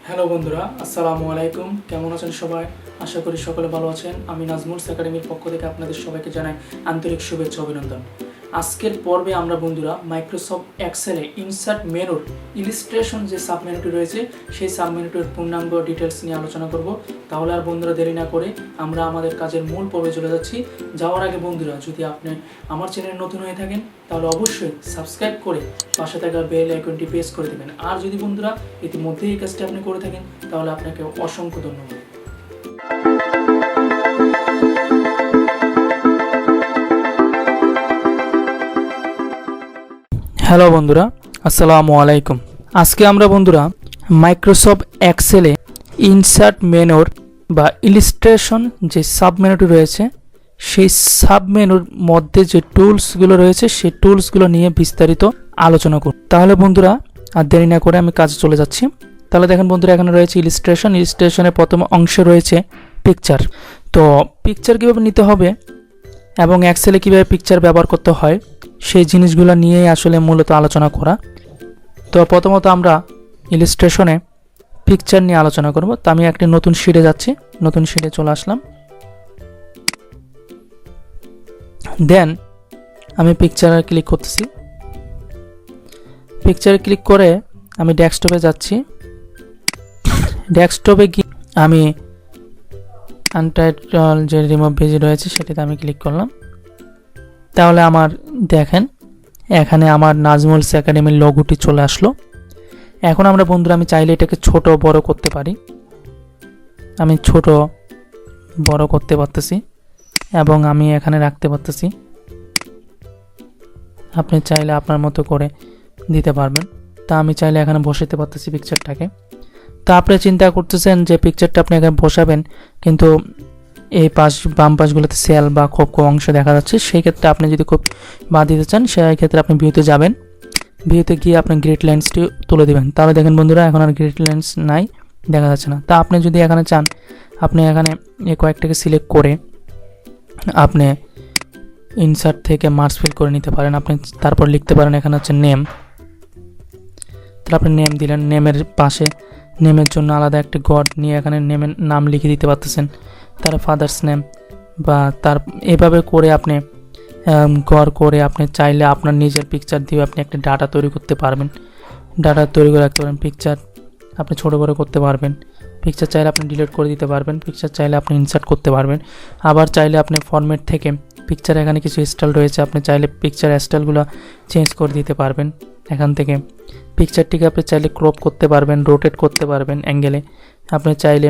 Hello বন্ধুরা, আসসালামু আলাইকুম। কেমন আছেন সবাই? আশা করি সকলে ভালো আছেন। আমি নাজমুল একাডেমির পক্ষ থেকে আপনাদের সবাইকে জানাই আন্তরিক শুভেচ্ছা অভিনন্দন। আজকের পর্বে আমরা বন্ধুরা মাইক্রোসফট এক্সেলে ইনসার্ট মেনুর ইলিস্ট্রেশন যে সাব মেনুটি রয়েছে সেই সাব মেনুটির পূর্ণাঙ্গ ডিটেলস নিয়ে আলোচনা করব। তাহলে আর বন্ধুরা দেরি না করে আমরা আমাদের কাজের মূল পর্বে চলে যাচ্ছি। যাওয়ার আগে বন্ধুরা, যদি আপনি আমার চ্যানেলে নতুন হয়ে থাকেন তাহলে অবশ্যই সাবস্ক্রাইব করে পাশে থাকা বেল আইকনটি প্রেস করে দেবেন। আর যদি বন্ধুরা ইতিমধ্যেই এই কাজটি আপনি করে থাকেন তাহলে আপনাকে অসংখ্য ধন্যবাদ। হ্যালো বন্ধুরা, আসসালামু আলাইকুম। আজকে আমরা বন্ধুরা মাইক্রোসফট এক্সেলে ইনসার্ট মেনুর বা ইলিস্ট্রেশন যে সাব মেনুটি রয়েছে সেই সাব মেনুর মধ্যে যে টুলসগুলো রয়েছে সেই টুলসগুলো নিয়ে বিস্তারিত আলোচনা করব। তাহলে বন্ধুরা আর দেরি না করে আমি কাজে চলে যাচ্ছি। তাহলে দেখেন বন্ধুরা, এখানে রয়েছে ইলিস্ট্রেশনের প্রথম অংশে রয়েছে পিকচার। তো পিকচার কীভাবে নিতে হবে এবং এক্সেলে কীভাবে পিকচার ব্যবহার করতে হয় সেই জিনিসগুলো নিয়েই আসলে মূলত আলোচনা করা। তো প্রথমত আমরা ইলিস্ট্রেশনে পিকচার নিয়ে আলোচনা করব। তো আমি একটি নতুন শিটে যাচ্ছি, নতুন শিটে চলে আসলাম। দেন আমি পিকচারে ক্লিক করতেছি। পিকচারে ক্লিক করে আমি ডেস্কটপে যাচ্ছি। ডেস্কটপে গিয়ে আমি আনটাইটেল যে রিমুভ পেজ রয়েছে সেটাতে আমি ক্লিক করলাম। তাহলে আমার দেখেন এখানে আমার নাজমুল একাডেমির লোগোটি চলে আসলো। এখন আমরা বন্ধুরা আমি চাইলে এটাকে ছোট বড় করতে পারি। আমি ছোট বড় করতে পারতেছি এবং আমি এখানে রাখতে পারতেছি। আপনি চাইলে আপনার মতো করে দিতে পারবেন। তা আমি চাইলে এখানে বসাতে পারতেছি পিকচারটাকে। তা আপনি চিন্তা করতেছেন যে পিকচারটা আপনি এখানে বসাবেন কিন্তু এই বাম পাশগুলোতে সেল বা খুব কম অংশ দেখা যাচ্ছে। সেই ক্ষেত্রে আপনি যদি খুব বাদ দিতে চান সেই ক্ষেত্রে আপনি ভিউতে যাবেন। ভিউতে গিয়ে আপনি গ্রিড লাইন্সটি তুলে দেবেন। তাহলে দেখেন বন্ধুরা এখন আর গ্রিড লাইন্স নাই, দেখা যাচ্ছে না। তা আপনি যদি এখানে চান আপনি এখানে এই কয়েকটাকে সিলেক্ট করে আপনি ইনসার্ট থেকে মার্জ ফিল করে নিতে পারেন। আপনি তারপর লিখতে পারেন এখানে হচ্ছে নেম। তারপর আপনি নেম দিলেন, নেমের পাশে নেমের জন্য আলাদা একটি গড নিয়ে এখানে নেমের নাম লিখে দিতে পারতেছেন। তার ফাদার্স নেম বা তার এভাবে করে আপনি গড় করে আপনি চাইলে আপনার নিজের পিকচার দিয়ে আপনি একটা ডাটা তৈরি করতে পারবেন। ডাটা তৈরি করে রাখতে পারেন। পিকচার আপনি ছোটো করে করতে পারবেন। পিকচার চাইলে আপনি ডিলিট করে দিতে পারবেন। পিকচার চাইলে আপনি ইনসার্ট করতে পারবেন। আবার চাইলে আপনি ফরম্যাট থেকে পিকচার এখানে কিছু স্টাইল রয়েছে, আপনি চাইলে পিকচার স্টাইলগুলো চেঞ্জ করে দিতে পারবেন। এখান থেকে পিকচারটিকে আপনি চাইলে ক্রপ করতে পারবেন, রোটেট করতে পারবেন অ্যাঙ্গেলে। আপনি চাইলে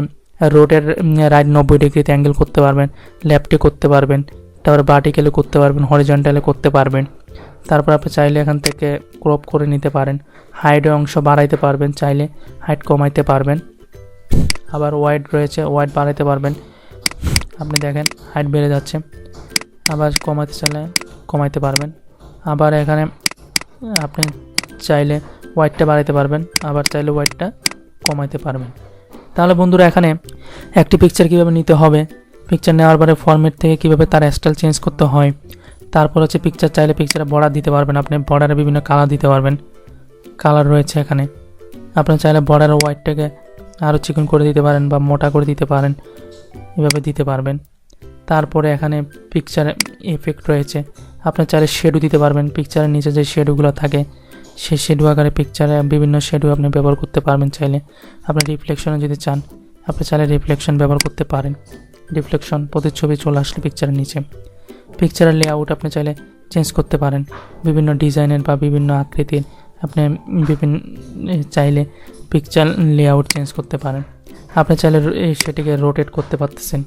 রোটের রাইট 90 ডিগ্রিতে অ্যাঙ্গেল করতে পারবেন, লেফটে করতে পারবেন, তারপর ভার্টিক্যালে করতে পারবেন, হরিজন্টালে করতে পারবেন। তারপর আপনি চাইলে এখান থেকে ক্রপ করে নিতে পারেন। হাইটের অংশ বাড়াইতে পারবেন, চাইলে হাইট কমাইতে পারবেন। আবার ওয়াইড রয়েছে, ওয়াইড বাড়াইতে পারবেন। আপনি দেখেন হাইট বেড়ে যাচ্ছে। আবার কমাতে চাইলে কমাইতে পারবেন। আবার এখানে আপনি চাইলে ওয়াইডটা বাড়াইতে পারবেন, আবার চাইলে ওয়াইডটা কমাইতে পারবেন। তাহলে বন্ধুরা এখানে একটি পিকচার কীভাবে নিতে হবে, পিকচার নেওয়ার পরে ফরম্যাট থেকে কীভাবে তার স্টাইল চেঞ্জ করতে হয়, তারপর হচ্ছে পিকচার চাইলে পিকচারে বর্ডার দিতে পারবেন। আপনি বর্ডারে বিভিন্ন কালার দিতে পারবেন, কালার রয়েছে এখানে। আপনি চাইলে বর্ডারের ওয়াইডটাকে আরও চিকন করে দিতে পারেন বা মোটা করে দিতে পারেন, এভাবে দিতে পারবেন। তারপরে এখানে পিকচারে এফেক্ট রয়েছে, আপনি চাইলে শেডো দিতে পারবেন। পিকচারের নিচে যে শেডোগুলো থাকে সেই শেডো আকারে পিকচারে বিভিন্ন শেডো আপনি ব্যবহার করতে পারবেন। চাইলে আপনি রিফ্লেকশনে যদি চান আপনি চাইলে রিফ্লেকশন ব্যবহার করতে পারেন। রিফ্লেকশন প্রতিচ্ছবি চলে আসলে পিকচারের নিচে। পিকচারের লেআউট আপনি চাইলে চেঞ্জ করতে পারেন, বিভিন্ন ডিজাইনের বা বিভিন্ন আকৃতির আপনি চাইলে পিকচার লেআউট চেঞ্জ করতে পারেন। আপনি চাইলে সেটিকে রোটেট করতে পারতেছেন।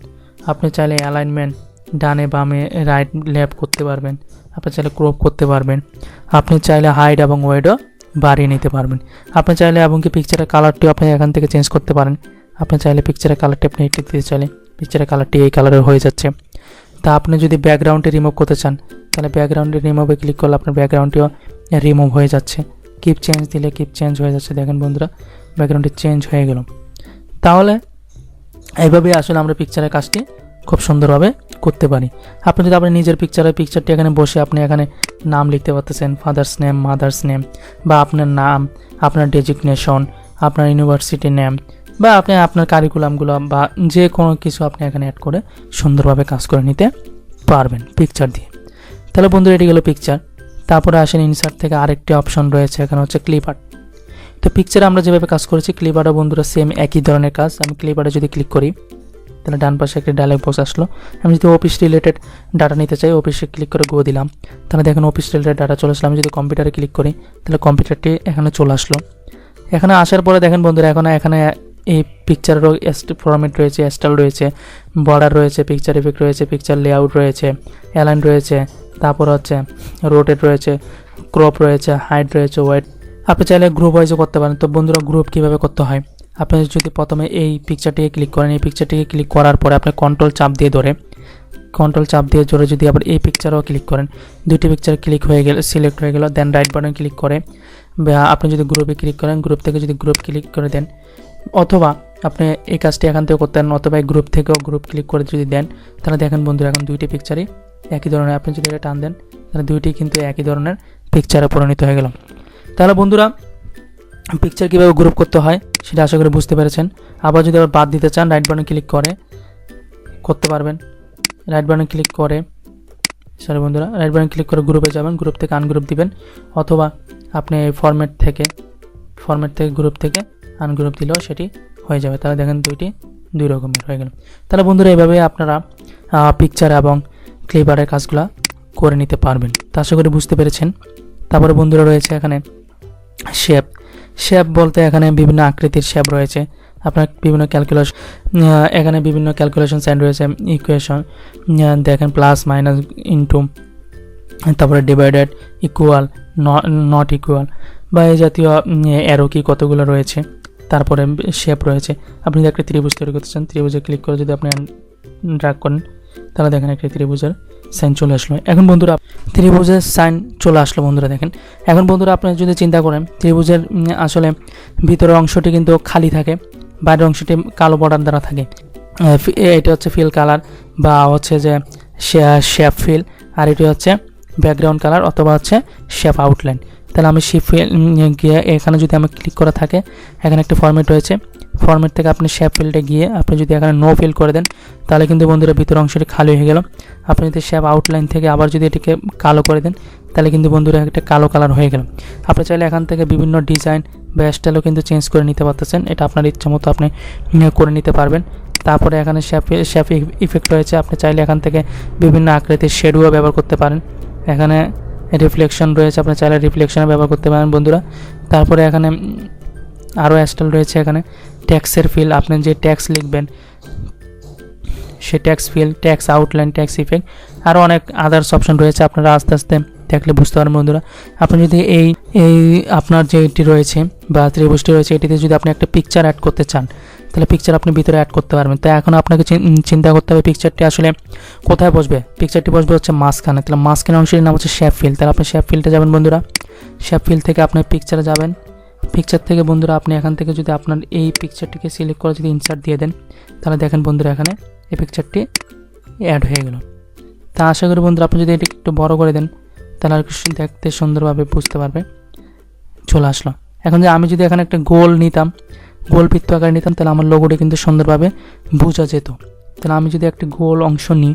আপনি চাইলে অ্যালাইনমেন্ট ডানে বামে রাইট লেফট করতে পারবেন। আপনি চাইলে ক্রপ করতে পারবেন। আপনি চাইলে হাইট এবং ওয়েটও বাড়িয়ে নিতে পারবেন। আপনি চাইলে এবং কি পিকচারের কালারটিও আপনি এখান থেকে চেঞ্জ করতে পারেন। আপনি চাইলে পিকচারের কালারটি আপনি এটি দিতে চাইলে পিকচারের কালারটি এই কালারের হয়ে যাচ্ছে। তা আপনি যদি ব্যাকগ্রাউন্ডে রিমুভ করতে চান তাহলে ব্যাকগ্রাউন্ডে রিমুভে ক্লিক করলে আপনার ব্যাকগ্রাউন্ডটিও রিমুভ হয়ে যাচ্ছে। কিপ চেঞ্জ দিলে কিপ চেঞ্জ হয়ে যাচ্ছে। দেখেন বন্ধুরা ব্যাকগ্রাউন্ডটি চেঞ্জ হয়ে গেল। তাহলে এইভাবেই আসলে আমরা পিকচারের কাজটি খুব সুন্দরভাবে করতে পারি। আপনি যদি আপনার নিজের পিকচারটি এখানে বসে আপনি এখানে নাম লিখতে পারতেছেন, ফাদার্স নেম, মাদার্স নেম, বা আপনার নাম, আপনার ডেজিগনেশন, আপনার ইউনিভার্সিটি নেম বা আপনি আপনার কারিকুলামগুলো বা যে কোনো কিছু আপনি এখানে অ্যাড করে সুন্দরভাবে কাজ করে নিতে পারবেন পিকচার দিয়ে। তাহলে বন্ধুরা এটি গেলো পিকচার। তারপরে আসেন ইনসার্ট থেকে আরেকটি অপশন রয়েছে, এখানে হচ্ছে ক্লিপ আর্ট। তো পিকচারে আমরা যেভাবে কাজ করেছি ক্লিপ আর্টও বন্ধুরা সেম একই ধরনের কাজ। আমি ক্লিপ আর্টে যদি ক্লিক করি তাহলে ডান পাশে একটা ডায়লগ বক্স আসলো। আমি যদি অফিস রিলেটেড ডাটা নিতে চাই অফিসে ক্লিক করে গো দিলাম, তাহলে দেখেন অফিস রিলেটেড ডাটা চলে আসলো। আমি যদি কম্পিউটারে ক্লিক করি তাহলে কম্পিউটারটি এখানে চলে আসলো। এখানে আসার পরে দেখেন বন্ধুরা এখানে এই পিকচারেরও ফরম্যাট রয়েছে, স্টাইল রয়েছে, বর্ডার রয়েছে, পিকচার ইফেক্ট রয়েছে, পিকচার লেআউট রয়েছে, অ্যালাইন রয়েছে, তারপর হচ্ছে রোটেট রয়েছে, ক্রপ রয়েছে, হাইট রয়েছে, ওয়েট। আপনি চাইলে গ্রুপ ওয়াইজও করতে পারেন। তো বন্ধুরা গ্রুপ কীভাবে করতে হয়, আপনি যদি প্রথমে এই পিকচারটিকে ক্লিক করেন, এই পিকচারটিকে ক্লিক করার পরে আপনি কন্ট্রোল চাপ দিয়ে ধরে যদি আবার এই পিকচারও ক্লিক করেন, দুইটি পিকচার ক্লিক হয়ে গেলে সিলেক্ট হয়ে গেল, দেন রাইট বাটন ক্লিক করে বা আপনি যদি গ্রুপে ক্লিক করেন গ্রুপ থেকে যদি গ্রুপ ক্লিক করে দেন, অথবা আপনি এই কাজটি এখান থেকে করতে পারেন, অথবা এই গ্রুপ থেকেও গ্রুপ ক্লিক করে যদি দেন তাহলে দেখেন বন্ধুরা এখন দুইটি পিকচারই একই ধরনের। আপনি যদি এটা টান দেন তাহলে দুইটি কিন্তু একই ধরনের পিকচারে পরিণত হয়ে গেল। তাহলে বন্ধুরা পিকচার কীভাবে গ্রুপ করতে হয় সেটা আশা করি বুঝতে পেরেছেন। আবার যদি আবার বাদ দিতে চান রাইট বাটন ক্লিক করে করতে পারবেন। রাইট বাটন ক্লিক করে রাইট বাটন ক্লিক করে গ্রুপে যাবেন, গ্রুপ থেকে আনগ্রুপ দিবেন, অথবা আপনি ফরম্যাট থেকে গ্রুপ থেকে আনগ্রুপ দিলেও সেটি হয়ে যাবে। তাহলে দেখেন দুই রকমের হয়ে গেল। তাহলে বন্ধুরা এইভাবে আপনারা পিকচার এবং ক্লিপ আর্টের কাজগুলো করে নিতে পারবেন। তা আশা করি বুঝতে পেরেছেন। তারপরে বন্ধুরা রয়েছে এখানে শেপ বলতে এখানে বিভিন্ন আকৃতির শেপ রয়েছে। আপনার বিভিন্ন ক্যালকুলেশন সাইন রয়েছে, ইকুয়েশন দেখেন প্লাস মাইনাস ইনটু, তারপরে ডিভাইডেড, ইকুয়াল, নট ইকুয়াল বা এই জাতীয় অ্যারো কি কতগুলো রয়েছে। তারপরে শেপ রয়েছে। আপনি যদি একটা ত্রিভুজ তৈরি করতে চান ত্রিভুজে ক্লিক করে যদি আপনি ড্র্যাগ করেন তাহলে দেখেন একটা ত্রিভুজের সাইন চলে আসলো। এখন বন্ধুরা ত্রিভুজের সাইন চলে আসলো বন্ধুরা দেখেন। এখন বন্ধুরা আপনি যদি চিন্তা করেন ত্রিভুজের আসলে ভিতরের অংশটি কিন্তু খালি থাকে, বাইরের অংশটি কালো বর্ডার দ্বারা থাকে। এটা হচ্ছে ফিল কালার বা হচ্ছে যে শেপ ফিল, আর এটি হচ্ছে ব্যাকগ্রাউন্ড কালার অথবা হচ্ছে শেপ আউটলাইন। তাহলে আমি শেপ ফিল গিয়ে এখানে যদি আমি ক্লিক করা থাকে এখানে একটা ফরম্যাট রয়েছে, ফরম্যাট থেকে আপনি শেপ ফিল্ডে গিয়ে আপনি যদি এখানে নো ফিল করে দেন তাহলে কিন্তু বন্ধুরা ভিতর অংশটি খালি হয়ে গেল। আপনি যদি শেপ আউটলাইন থেকে আবার যদি এটিকে কালো করে দেন তাহলে কিন্তু বন্ধুরা একটা কালো কালার হয়ে গেল। আপনি চাইলে এখান থেকে বিভিন্ন ডিজাইন বা স্টাইলও কিন্তু চেঞ্জ করে নিতে পারতেছেন, এটা আপনার ইচ্ছা মতো আপনি করে নিতে পারবেন। তারপরে এখানে শেপ ইফেক্ট রয়েছে, আপনি চাইলে এখান থেকে বিভিন্ন আকৃতির শেডও ব্যবহার করতে পারেন। এখানে রিফ্লেকশন রয়েছে, আপনি চাইলে রিফ্লেকশন ব্যবহার করতে পারেন বন্ধুরা। তারপরে এখানে আরও স্টাইল রয়েছে, এখানে ট্যাক্সের ফিল, আপনি যে ট্যাক্স লিখবেন সে ট্যাক্স ফিল, ট্যাক্স আউটলাইন, ট্যাক্স ইফেক্ট, আরও অনেক আদার্স অপশন রয়েছে। আপনারা আস্তে আস্তে দেখলে বুঝতে পারেন বন্ধুরা। আপনি যদি এই আপনার যে এটি রয়েছে বা ত্রিভুজটি রয়েছে এটিতে যদি আপনি একটা পিকচার অ্যাড করতে চান তাহলে পিকচার আপনি ভিতরে অ্যাড করতে পারবেন। তাই এখন আপনাকে চিন্তা করতে হবে পিকচারটি আসলে কোথায় বসবে। পিকচারটি বসবে হচ্ছে মাঝখানে, তাহলে মাঝখানে অংশের নাম হচ্ছে শেপ ফিল। তাহলে আপনি শেপ ফিলটা যাবেন বন্ধুরা, শেপ ফিল থেকে আপনি পিকচারে যাবেন, পিকচার থেকে বন্ধুরা আপনি এখান থেকে যদি আপনার এই পিকচারটিকে সিলেক্ট করে যদি ইনসার্ট দিয়ে দেন তাহলে দেখেন বন্ধুরা এখানে এই পিকচারটি অ্যাড হয়ে গেল। তা আশা করি বন্ধুরা আপনি যদি এটি একটু বড় করে দেন তাহলে আর কিছু দেখতে সুন্দরভাবে বুঝতে পারবে। চলে আসলো। এখন যে আমি যদি এখানে একটা গোল নিতাম, গোল বৃত্ত আকারে নিতাম তাহলে আমার লোগোটি কিন্তু সুন্দরভাবে বোঝা যেত। তাহলে আমি যদি একটা গোল অংশ নিই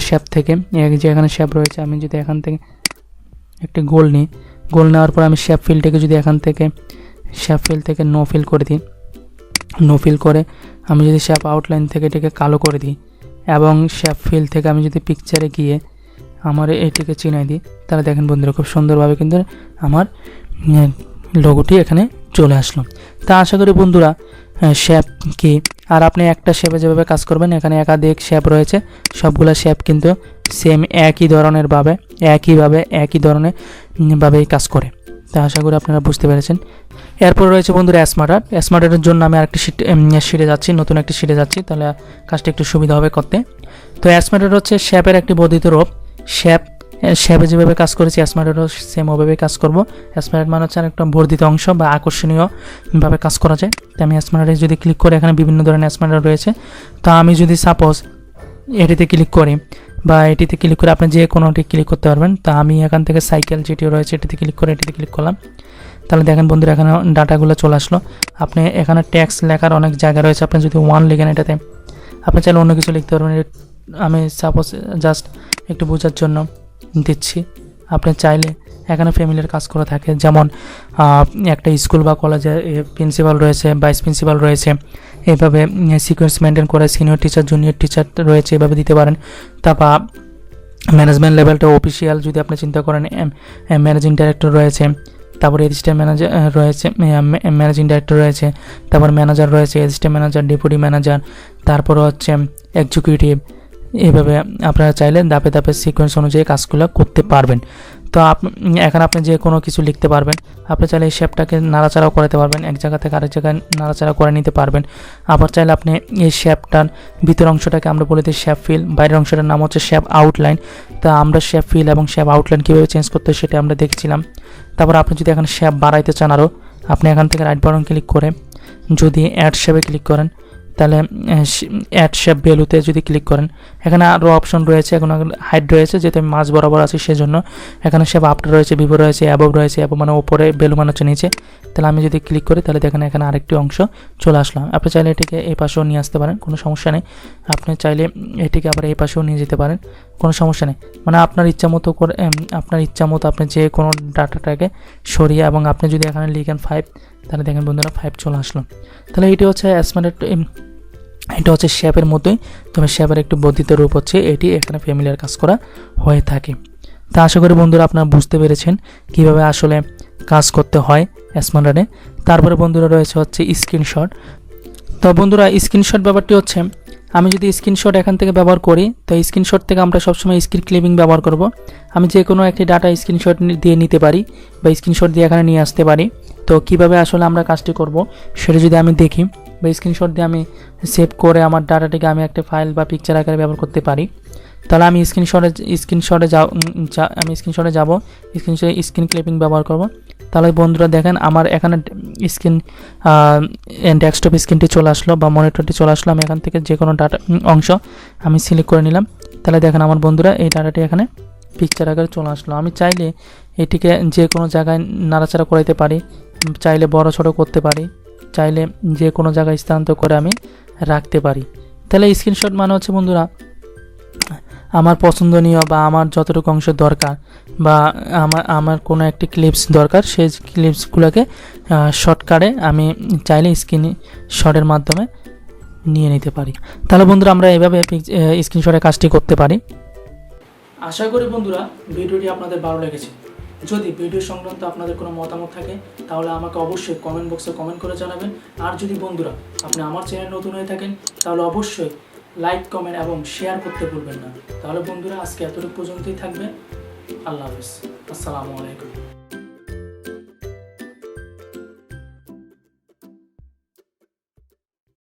শেপ থেকে, যে এখানে শেপ রয়েছে, আমি যদি এখান থেকে একটা গোল নিই, গোল নেওয়ার পর আমি শেপ ফিলটাকে যদি এখান থেকে শেপ ফিল থেকে নো ফিল করে দিই, নো ফিল করে আমি যদি শেপ আউটলাইন থেকে এটাকে কালো করে দিই এবং শেপ ফিল থেকে আমি যদি পিকচারে গিয়ে আমার এটিকে চিনাই দিই তাহলে দেখেন বন্ধুরা খুব সুন্দরভাবে কিন্তু আমার লোগোটি এখানে চলে আসলো। তা আশা করি বন্ধুরা শেপ কি, আর আপনি একটা শেপে যেভাবে কাজ করবেন এখানে একাধিক শেপ রয়েছে, সবগুলো শেপ কিন্তু সেম একই ধরনের একই ধরনের ভাবেই কাজ করে। তা আশা করি আপনারা বুঝতে পেরেছেন। এরপর রয়েছে বন্ধুরা স্মার্ট আর্টের জন্য আমি আরেকটি শিটে যাচ্ছি, নতুন একটি শিটে যাচ্ছি, তাহলে কাজটা একটু সুবিধা হবে করতে। তো স্মার্ট আর্ট হচ্ছে শেপের একটি বর্ধিত রূপ। শেপে যেভাবে কাজ করেছি স্মার্ট আর্টও সেম ওভাবে কাজ করব। স্মার্ট আর্ট মানে হচ্ছে একটা বর্ধিত অংশ বা আকর্ষণীয়ভাবে কাজ করা যায়। তো আমি স্মার্ট আর্টে যদি ক্লিক করি এখানে বিভিন্ন ধরনের স্মার্ট আর্ট রয়েছে। তো আমি যদি সাপোজ এটিতে ক্লিক করি বা এটিতে ক্লিক করে আপনি যে কোনোটি ক্লিক করতে পারবেন। তা আমি এখান থেকে সাইকেল যেটিও রয়েছে এটিতে ক্লিক করে এটিতে ক্লিক করলাম। তাহলে দেখেন বন্ধুরা এখানে ডাটাগুলো চলে আসলো। আপনি এখানে ট্যাক্স লেখার অনেক জায়গা রয়েছে, আপনি যদি 1 লিখেন এটাতে, আপনি চাইলে অন্য কিছু লিখতে পারবেন। আমি সাপোজ জাস্ট একটু বোঝার জন্য দিচ্ছি। আপনি চাইলে এখানে ফ্যামিলির কাজ করে থাকে, যেমন একটা স্কুল বা কলেজে প্রিন্সিপাল রয়েছে, ভাইস প্রিন্সিপাল রয়েছে, এইভাবে সিকোয়েন্স মেনটেন করে সিনিয়র টিচার জুনিয়র টিচার রয়েছে, এভাবে দিতে পারেন। তারপর ম্যানেজমেন্ট লেভেলটা অফিসিয়াল যদি আপনি চিন্তা করেন, ম্যানেজিং ডাইরেক্টর রয়েছে, তারপরে অ্যাসিস্ট্যান্ট ম্যানেজার রয়েছে, ম্যানেজিং ডাইরেক্টর রয়েছে, তারপর ম্যানেজার রয়েছে, অ্যাসিস্ট্যান্ট ম্যানেজার, ডেপুটি ম্যানেজার, তারপর হচ্ছে এক্সিকিউটিভ। এইভাবে আপনারা চাইলে ধাপে ধাপে সিকোয়েন্স অনুযায়ী কাজগুলো করতে পারবেন। তো এখানে আপনি যে কোনো কিছু লিখতে পারবেন। আপনি চাইলে এই শেপটাকে নাড়াচাড়াও করাতে পারবেন, এক জায়গা থেকে আরেক জায়গায় নাড়াচাড়া করে নিতে পারবেন। আবার চাইলে আপনি এই শেপটার ভিতর অংশটাকে আমরা বলে দিই শেপ ফিল, বাইরের অংশটার নাম হচ্ছে শেপ আউটলাইন। তা আমরা শেপ ফিল এবং শেপ আউটলাইন কীভাবে চেঞ্জ করতে হয় সেটা আমরা দেখছিলাম। তারপর আপনি যদি এখানে শেপ বাড়াইতে চান আরও, আপনি এখান থেকে রাইট বাটন ক্লিক করে যদি অ্যাড শেপে ক্লিক করেন, তাহলে অ্যাড শেপ ভ্যালুতে যদি ক্লিক করেন, এখানে আরও অপশন রয়েছে। এখন হাইট রয়েছে, যেহেতু আমি মাঝ বরাবর আছি সেজন্য এখানে শেপ আফটার রয়েছে, বিফোর রয়েছে, অ্যাবভ রয়েছে, অ্যাবভ মানে উপরে, ভ্যালু মানে হচ্ছে নিচে। তাহলে আমি যদি ক্লিক করি তাহলে দেখেন এখানে আরেকটি অংশ চলে আসলাম। আপনি চাইলে এটিকে এই পাশেও নিয়ে আসতে পারেন, কোনো সমস্যা নেই। আপনি চাইলে এটিকে আবার এই পাশেও নিয়ে যেতে পারেন, কোনো সমস্যা নেই। মানে আপনার ইচ্ছা মতো করে, আপনার ইচ্ছা মতো আপনি যে কোনো ডাটাটাকে সরিয়ে, এবং আপনি যদি এখানে লিখেন 5, তাহলে দেখেন বন্ধুরা 5 চলে আসলো। তাহলে এটি হচ্ছে এটা হচ্ছে শেপের মতোই, তবে শেপের একটু বর্ধিত রূপ হচ্ছে এটি। এখানে ফ্যামিলিয়ার কাজ করা হয়ে থাকে। তা আশা করি বন্ধুরা আপনারা বুঝতে পেরেছেন কিভাবে আসলে কাজ করতে হয় স্মার্টে। তারপরে বন্ধুরা রয়েছে হচ্ছে স্ক্রিনশট। তো বন্ধুরা স্ক্রিনশট ব্যাপারটি হচ্ছে, আমি যদি স্ক্রিনশট এখান থেকে ব্যবহার করি, তো স্ক্রিনশট থেকে আমরা সবসময় স্ক্রিন ক্লিপিং ব্যবহার করব। আমি যে কোনো একটি ডাটা স্ক্রিনশট দিয়ে নিতে পারি বা স্ক্রিনশট দিয়ে এখানে নিয়ে আসতে পারি। তো কিভাবে আসলে আমরা কাজটি করব সেটা যদি আমি দেখি, বা স্ক্রিনশট দিয়ে আমি সেভ করে আমার ডাটাটিকে আমি একটা ফাইল বা পিকচার আকারে ব্যবহার করতে পারি, তাহলে আমি স্ক্রিনশটে যাব, স্ক্রিন ক্লিপিং ব্যবহার করব। তাহলে বন্ধুরা দেখেন আমার এখানে স্ক্রিন ডেস্কটপ স্ক্রিনটি চলে আসলো বা মনিটরটি চলে আসলো। আমি এখান থেকে যে কোনো ডাটা অংশ আমি সিলেক্ট করে নিলাম। তাহলে দেখেন আমার বন্ধুরা এই ডাটাটি এখানে পিকচার আকারে চলে আসলো। আমি চাইলে এটিকে যে কোনো জায়গায় নাড়াচাড়া করাইতে পারি, চাইলে বড় ছোট করতে পারি, চাইলে যে কোনো জায়গায় স্থানান্তর করে আমি রাখতে পারি। তাহলে স্ক্রিনশট মানে হচ্ছে বন্ধুরা আমার পছন্দনীয় বা আমার যতটুকু অংশ দরকার, বা আমার কোনো একটি ক্লিপস দরকার, সেই ক্লিপসগুলোকে শর্টকাটে আমি চাইলে স্ক্রিনশটের মাধ্যমে নিয়ে নিতে পারি। তাহলে বন্ধুরা আমরা এভাবে স্ক্রিনশটের কাজটি করতে পারি। আশা করি বন্ধুরা ভিডিওটি আপনাদের ভালো লেগেছে। যদি ভিডিও সংক্রান্ত আপনাদের কোনো মতামত থাকে তাহলে আমাকে অবশ্যই কমেন্ট বক্সে কমেন্ট করে জানাবেন। আর যদি বন্ধুরা আপনি আমার চ্যানেল নতুন হয়ে থাকেন তাহলে অবশ্যই লাইক, কমেন্ট এবং শেয়ার করতে ভুলবেন না। তাহলে বন্ধুরা আজকে এতটুকু পর্যন্তই থাকবে। আল্লাহ হাফেজ, আসসালামু আলাইকুম।